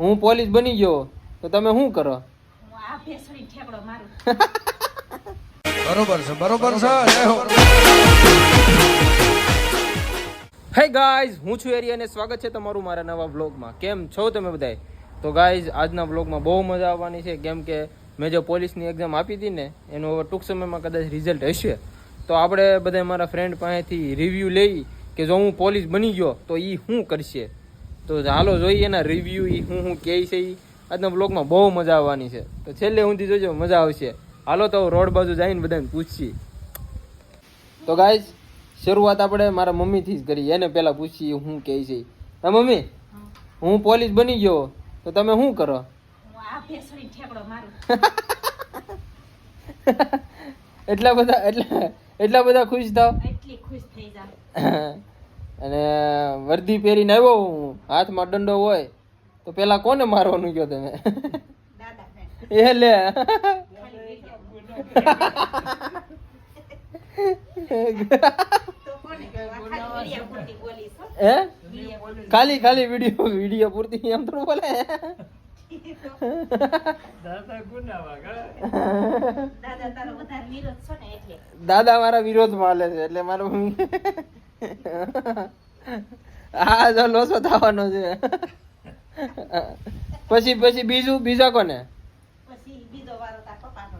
હું પોલીસ બની ગયો તો તમે શું કરો? આ ભેસડી ઠેકડો મારું. બરોબર છે, બરોબર છે. હે ગાઈઝ, હું છું એરી અને સ્વાગત છે તમારું મારા નવા વ્લોગમાં. કેમ છો તમે બધાય? તો ગાઈઝ, આજના વ્લોગમાં બહુ મજા આવવાની છે, કેમ કે મેં જે પોલીસની એક્ઝામ આપી હતી ને એનું હવે ટૂંક સમયમાં કદાચ રિઝલ્ટ હશે. તો આપણે બધા મારા ફ્રેન્ડ પાસેથી રિવ્યૂ લઈ કે જો હું પોલીસ બની ગયો તો એ શું કરશે. તો હાલો જોઈએ એના રિવ્યૂ, એ હું કહે છે. એ આજના વ્લોગમાં બહુ મજા આવવાની છે, તો છેલ્લે સુધી જોજો, મજા આવશે. હાલો તો રોડ બાજુ જઈને બધાને પૂછીએ. તો ગાઈઝ, શરૂઆત આપણે મારા મમ્મીથી જ કરી. એને પહેલાં પૂછીએ હું કહે છે. હા મમ્મી, હું પોલીસ બની ગયો તો તમે શું કરો? આ ભેસડી ઠેકડો મારું. એટલા બધા ખુશ થાવ? એટલી ખુશ થઈ જાવ. અને વર્દી પહેરીને આવ્યો હું, હાથમાં દંડો હોય તો પેલા કોને મારવાનું કયો તમે? દાદા ને. એ લે તો કોને કહેવા? ખાલી વિડિયો પૂરતી બોલીશ હો. હે વિડિયો બોલીશ. ખાલી વિડીયો પૂરતી એમ થોડું બોલે. દાદા તારો વધારે વિરોધ છો ને એટલે. દાદા મારા વિરોધમાં હાલે છે એટલે મારો મમ્મી હા જો લોસો થવાનો છે. પછી બીજા કોને? પછી બીજો વારો તાર પપ્પાનો.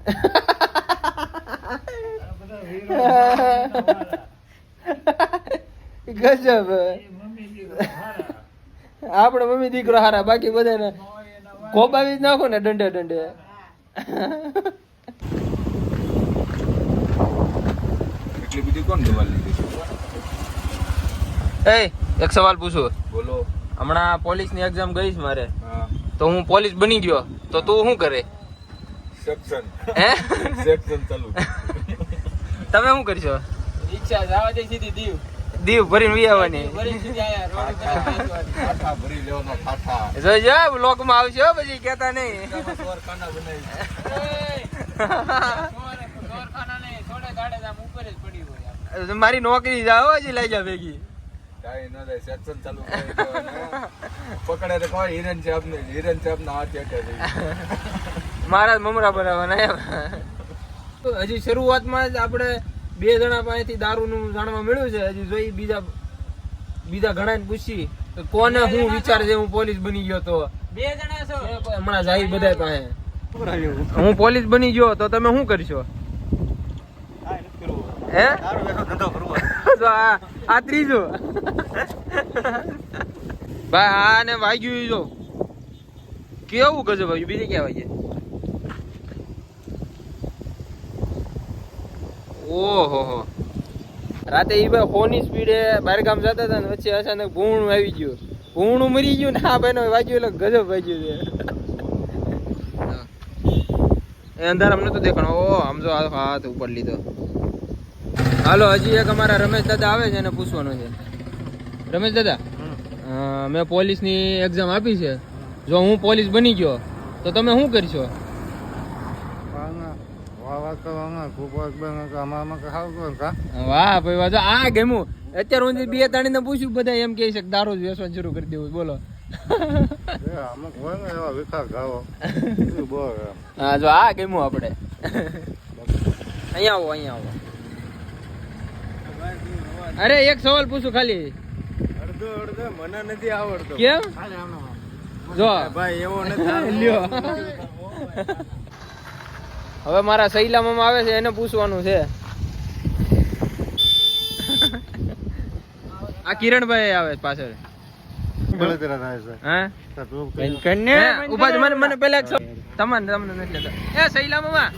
ગજબ. આપણે મમ્મી દીકરો હારા, બાકી બધાને ખોબાવી જ નાખો ને દંડે. એટલી બધી કોણ દવા લીધી? એક સવાલ પૂછું. બોલો. હમણાં પોલીસની એક્ઝામ ગઈ છે મારે, હા. તો હું પોલીસ બની ગયો તો તું શું કરે? સેક્શન હે ચાલુ. તમે શું કરશો? રિક્ષા જવા દે સીધી દીવ ભરીને વી આવવાની. ઠાઠા ભરી લેવાનો, ઠાઠા. જોજો બ્લોકમાં આવશે હો, પછી કહેતા નહીં. ચોર ખાના બનાવી. મારી નોકરી જાઓ હજી લઈ જા ભેગી. કાંઈ ન થાય, સેક્શન ચાલુ કરી દો અને પકડે તો કોઈ હિરેન સાહેબ ના હાથ અટેક થઈ. મારા મમરા ભરાવાના એમ. હજી શરૂઆતમાં જ આપણે 2 જણા પાસેથી દારૂનું જાણવા મળ્યું છે. હજી જોઈ બીજા ઘણાને પૂછી તો કોને શું વિચાર છે હું પોલીસ બની ગયો તો. 2 જણા છો. હમણાં જાય બધા પાસે. હું પોલીસ બની ગયો તો તમે શું કરશો? હે તો આ ત્રીજું ભાઈ. આને વાગ્યું જો કેવું ગજબ વાગ્યું. બીજે ક્યાં વાગે? ઓહો, રાતે ઈ ભાઈ ફોની સ્પીડે બહારગામ જતા હતા ને વચ્ચે અચાનક ભૂણું આવી ગયું. ભૂણું મરી ગયું ને આ ભાઈ નો વાગ્યું એટલે ગજબ વાગ્યું છે. એ અંધારામ નતો દેખાણો. ઓ આમ જો હાથ ઉપર લીધો. હાલો, હજી એક અમારા રમેશ દાદા આવે છે, એને પૂછવાનું છે. રમેશ દાદા, મેં પોલીસની એક્ઝામ આપી છે. જો હું પોલીસ બની ગયો તો તમે શું કરશો? વાહ ભાઈ વાહ, આ ગમ્યું. અત્યારે હું 2-3 ને પૂછ્યું, બધા એમ કહે છે કે દારૂ જ વેચવાનું શરૂ કરી દેવું. બોલો. હા જો આ ગમ્યું આપણે. અહીંયા આવો. અરે એક સવાલ પૂછું ખાલી. અડધો મને નથી આવડતો. કેમ? જો ભાઈ એવો નથી. લ્યો. હવે મારા સૈલા મામા આવે છે, એને પૂછવાનું છે. આ કિરણભાઈ આવે પાછળ. હા મને પેલા તમને નથી લેતા. સૈલા મામા,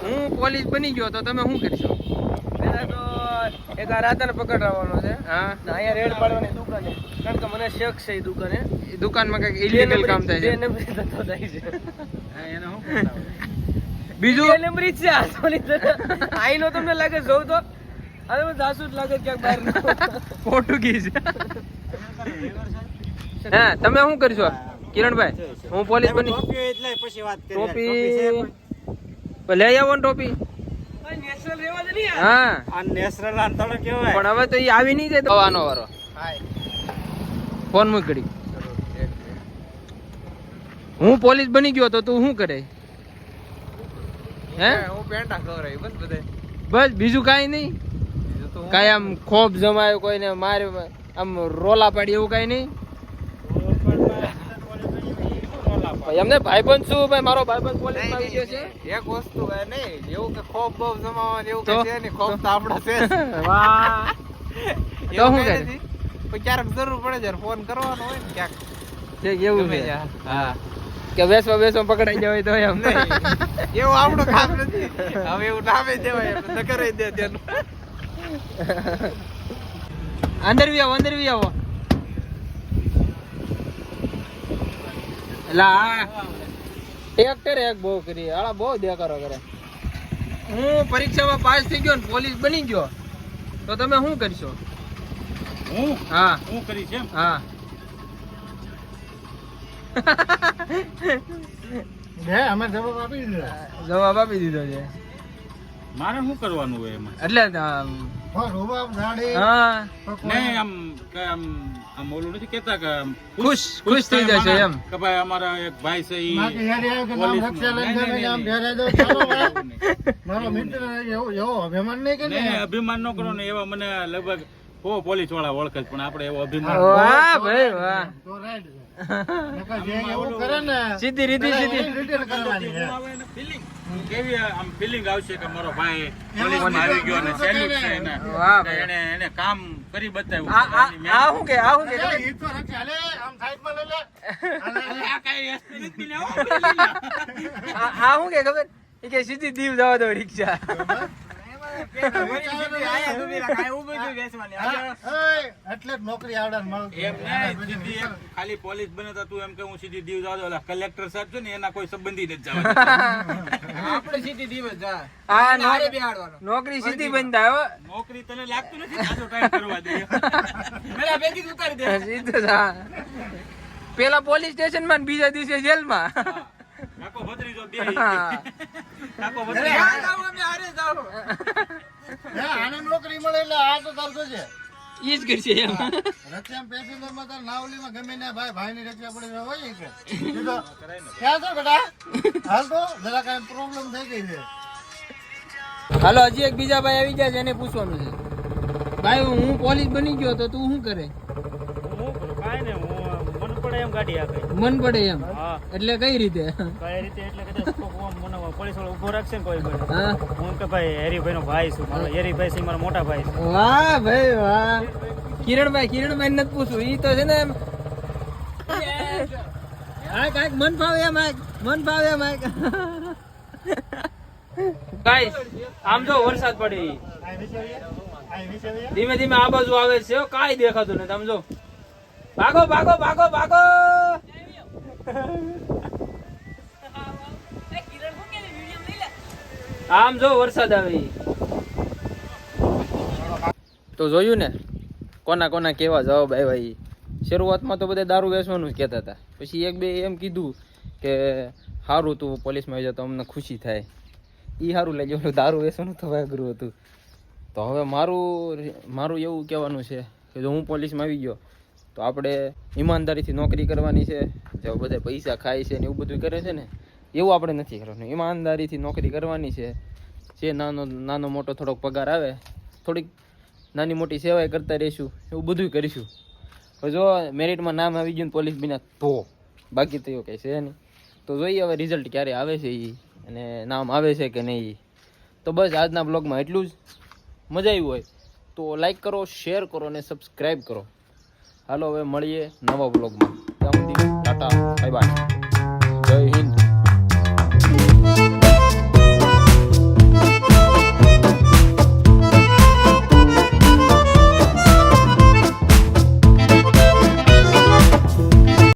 હું પોલીસ બની ગયો તો તમે શું કરશો? પેલા તો એક આ રાતાને પકડવાનો છે. હા, અહીંયા રેડ પાડવાની દુકાને, કારણ કે મને શક છે એ દુકાને. એ દુકાનમાં કઈક ઇલીગલ કામ થાય છે. બીજું નંબરી છે આઈનો તમને લાગે જોઉં તો હવે હું જાસૂસ લાગે ક્યાંક બહાર પોર્ટુગીઝ. હા, તમે શું કરશો કિરણભાઈ? હું પોલીસ બની. ટોપી લઈ આવો ને ટોપી. નેશનલ રેવા દે ને યાર. હા, આ નેશનલ આંતળો કેવાય. પણ હવે તો એ આવી નહીં જાય. આનો વારો ફોન મૂક ઘડી. હું પોલીસ બની ગયો તો તું શું કરે હે હું પેંટા ખવડાવી બસ બધે. બસ બીજું કાંઈ નહીં બીજું તો હું કાંઈ આમ ખોફ જમાયો કોઈને મારે આમ રોલા પાડી એવું કાંઈ નહીં ભાઈ અમને ભાઈબંધ શું ભાઈ મારો ભાઈબંધ પોલીસમાં આવી ગયો છે એક વસ્તુ હે નહીં એવું કે ખોફ બોફ જમાવાનું એવું તો? કઈ છે નહીં. ખોફ તો આપણા છે જ. વાહ તો એવું શું કઈ કરે? નથી. પણ ક્યારેક જરૂર પડે જ્યારે ફોન કરવાનો હોય ને ક્યાંક છે એવું ગમે છે ત્યાં. હા કે બેસવા પકડાઈ જવાય તો એમ નહીં એવું આપણું કામ નથી. હવે એવું નામે દેવાય ન કરાઈ દે તેનું. અંદર વી આવો લા એક કરે એક બહુ કરી આળા બહુ દેખાડો કરે હું પરીક્ષામાં પાસ થઈ ગયો ને પોલીસ બની ગયો તો તમે શું કરશો હું હા હું કરીશ એમ હા અમે જવાબ આપી દીધો જવાબ આપી દીધો છે મારે શું કરવાનું હોય એમાં એટલે હા નહીં આમ કે આમ ઓલું નથી કેતા કે આમ ખુશ થઈ થાય જશે માણસ એમ કે ભાઈ અમારા એક ભાઈ છે ઈ નહીં, અભિમાન ન કરો ને એવા મને લગભગ પોલીસ વાળા ઓળખે છે, પણ આપણે એવો અભિમાન વાહ ભાઈ વાહ સીધી રીતિ ફિલિંગ કેવી આમ ફિલિંગ આવશે કે મારો ભાઈ પોલીસમાં આવી ગયો અને સેલ્યુટ છે એને વાહ કે એને કામ કરી બતાવ્યું આ શું કે આ કાંઈ SP નથી લેવો. આ શું કે ખબર એ કે સીધી દીવ જવા દો રિક્ષા એમ નહીં, સીધી એક ખાલી પોલીસ બને તો તું એમ કે હું સીધી દીવ જવા દઉં. ઓલા કલેક્ટર સાહેબ છે ને એના કોઈ સંબંધી નથી જવા આપણે સીધી દિવસ જા આ હારે બેહાડવાનો. નોકરી સીધી બંધાય હો નોકરી તને લાગતું નથી આજો ટાઈમ કરવા દે પેલા ભેગી જ ઉતારી દે. સીધું જ, હા. પેલા પોલીસ સ્ટેશન માં ને બીજા દિવસે જેલમાં કાકો ભત્રીજો બે હા. કાકો અરે ભત્રીજો હારે જાઓ, અમે હારે જાઓ. નોકરી મળે એટલે આ તો ચાલતો છે ઈ જ કરશે એમ રક્ષા પેસેન્જર માં તાર નાવલીમાં ગમે ને ભાઈ ની રક્ષા પડે હોય કે ક્યાં છો બેટા હાલ તો જરા કઈ પ્રોબ્લેમ થઈ ગઈ છે. હાલો હજી એક બીજા ભાઈ આવી ગયા છે એને પૂછવાનું છે ભાઈ હું પોલીસ બની ગયો તો તું શું કરે કાંઈ નહીં, હું મન પડે એમ ગાડી આપે. મન પડે એમ હા. એટલે કઈ રીતે કઈ રીતે એટલે કદાચ કોક આમ મને પોલીસ વાળો ઉભો રાખશે ને કોઈ પણ હા હું કે ભાઈ હેરીભાઈ નો ભાઈ છું, મારો હેરીભાઈ છે મારા મોટા ભાઈ છે. વાહ ભાઈ વાહ કિરણભાઈ નથી પૂછવું ઈ તો છે ને એમ હા કાંઈક મન ફાવે એમ ગાઈસ આમ જો વરસાદ પડે ધીમે ધીમે આ બાજુ આવે છે હો, કાંઈ દેખાતું નથી આમ જો ભાગો આમ જો વરસાદ આવે ઈ. તો જોયું ને કોના કેવા જવાબ આવ્યા ઈ. શરૂઆતમાં તો બધા દારૂ વેચવાનું જ કહેતા હતા, પછી એક બે એમ કીધું કે સારું તું પોલીસમાં આવી જાય તો અમને ખુશી થાય. ઈ સારું લાગ્યું, ઓલું દારૂ વેચવાનું થવા અઘરું હતું. તો હવે મારું એવું કહેવાનું છે કે જો હું પોલીસમાં આવી ગયો તો આપણે ઈમાનદારીથી નોકરી કરવાની છે. જો બધા પૈસા ખાય છે ને એવું બધું કરે છે ને એવું આપણે નથી કરવાનું. ઈમાનદારીથી નોકરી કરવાની છે. જે નાનો મોટો થોડોક પગાર આવે, થોડીક નાની મોટી સેવાય કરતા રહીશું, એવું બધું કરીશું. હવે જો મેરિટમાં નામ આવી ગયું પોલીસ બિના તો બાકી તો એવું કંઈ છે નહીં. તો જોઈએ હવે રિઝલ્ટ ક્યારે આવે છે એ અને નામ આવે છે કે નહીં. તો બસ આજના બ્લોગમાં એટલું જ. મજા આવી હોય તો લાઈક કરો, શેર કરો અને સબસ્ક્રાઈબ કરો. હાલો હવે મળીએ નવા બ્લોગમાં.